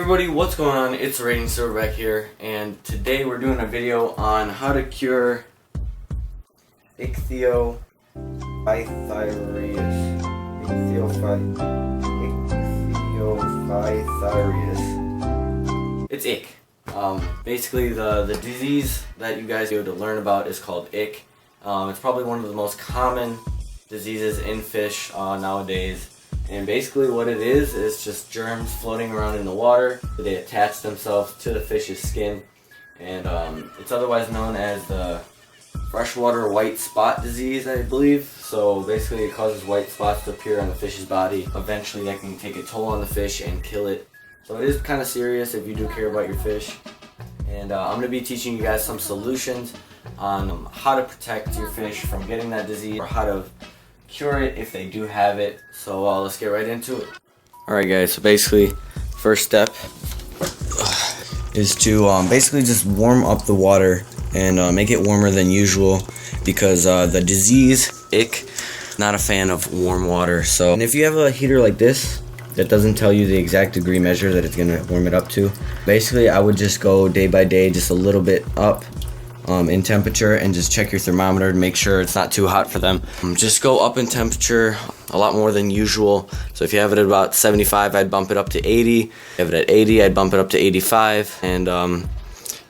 everybody, what's going on? It's Rating Silverback here, and today we're doing a video on how to cure ichthyophythyrius. It's ick. Basically the disease that you guys go to learn about is called ick. It's probably one of the most common diseases in fish nowadays. And basically what it is just germs floating around in the water. They attach themselves to the fish's skin, and it's otherwise known as the freshwater white spot disease, I believe. So basically it causes white spots to appear on the fish's body. Eventually that can take a toll on the fish and kill it. So it is kind of serious if you do care about your fish. And I'm going to be teaching you guys some solutions on how to protect your fish from getting that disease, or how to cure it if they do have it. So let's get right into it. Alright guys, so basically first step is to basically just warm up the water and make it warmer than usual, because the disease, ick, not a fan of warm water. So, and if you have a heater like this that doesn't tell you the exact degree measure that it's going to warm it up to, basically I would just go day by day, just a little bit up in temperature, and just check your thermometer to make sure it's not too hot for them. Just go up in temperature a lot more than usual. So if you have it at about 75, I'd bump it up to 80. If you have it at 80, I'd bump it up to 85. And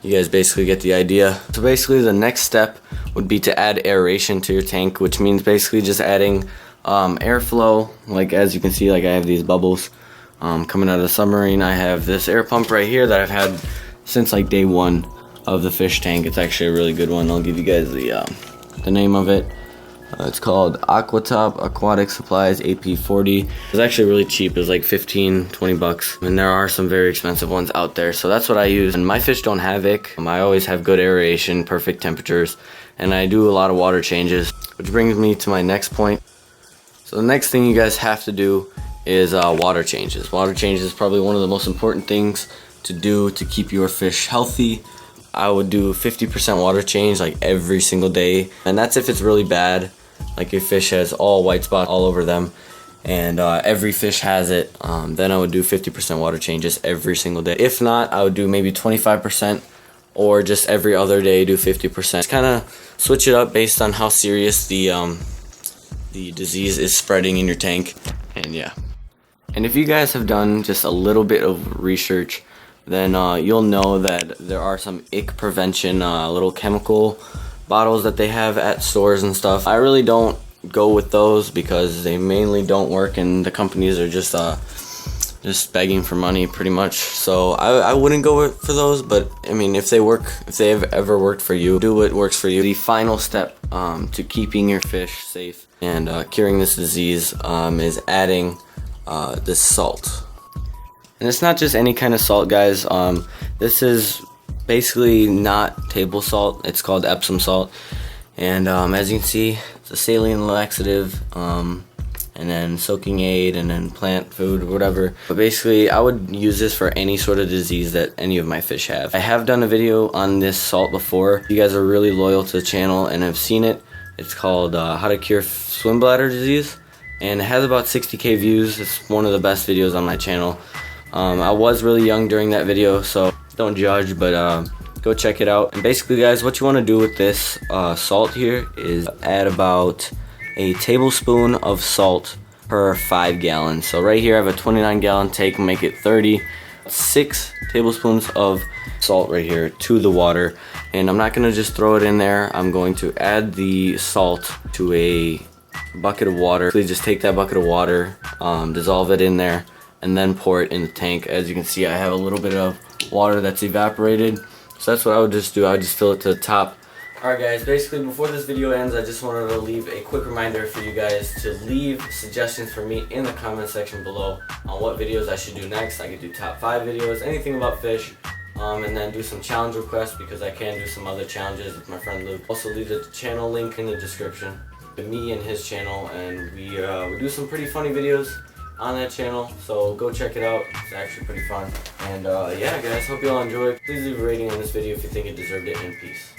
you guys basically get the idea. So basically the next step would be to add aeration to your tank, which means basically just adding airflow. Like as you can see, like I have these bubbles coming out of the submarine. I have this air pump right here that I've had since like day one of the fish tank. It's actually a really good one. I'll give you guys the name of it. It's called Aquatop Aquatic Supplies AP40. It's actually really cheap. It was like 15-20 bucks, and there are some very expensive ones out there, so that's what I use. And my fish don't have ick. I always have good aeration, perfect temperatures, and I do a lot of water changes, which brings me to my next point. So the next thing you guys have to do is water changes. Water changes is probably one of the most important things to do to keep your fish healthy. I would do 50% water change like every single day, and that's if it's really bad, like your fish has all white spots all over them, and every fish has it. Then I would do 50% water changes every single day. If not, I would do maybe 25%, or just every other day do 50%. Just kind of switch it up based on how serious the disease is spreading in your tank. And yeah, and if you guys have done just a little bit of research, then you'll know that there are some ick prevention little chemical bottles that they have at stores and stuff. I really don't go with those because they mainly don't work, and the companies are just begging for money pretty much. So I wouldn't go for those, but I mean, if they work, if they have ever worked for you, do what works for you. The final step to keeping your fish safe and curing this disease is adding this salt. And it's not just any kind of salt, guys. This is basically not table salt. It's called Epsom salt. And as you can see, it's a saline laxative, and then soaking aid, and then plant food or whatever. But basically, I would use this for any sort of disease that any of my fish have. I have done a video on this salt before. If you guys are really loyal to the channel and have seen it, it's called How to Cure Swim Bladder Disease. And it has about 60K views. It's one of the best videos on my channel. I was really young during that video, so don't judge, but go check it out. And basically, guys, what you want to do with this salt here is add about a tablespoon of salt per 5 gallons. So right here I have a 29-gallon tank, make it 30. 6 tablespoons of salt right here to the water. And I'm not going to just throw it in there. I'm going to add the salt to a bucket of water. Please just take that bucket of water, dissolve it in there, and then pour it in the tank. As you can see, I have a little bit of water that's evaporated. So that's what I would just do. I would just fill it to the top. Alright guys, basically before this video ends, I just wanted to leave a quick reminder for you guys to leave suggestions for me in the comment section below on what videos I should do next. I could do top 5 videos, anything about fish, and then do some challenge requests, because I can do some other challenges with my friend Luke. Also leave the channel link in the description to me and his channel, and we do some pretty funny videos on that channel, so go check it out. It's actually pretty fun. And yeah guys, hope you all enjoyed. Please leave a rating on this video if you think it deserved it, and peace.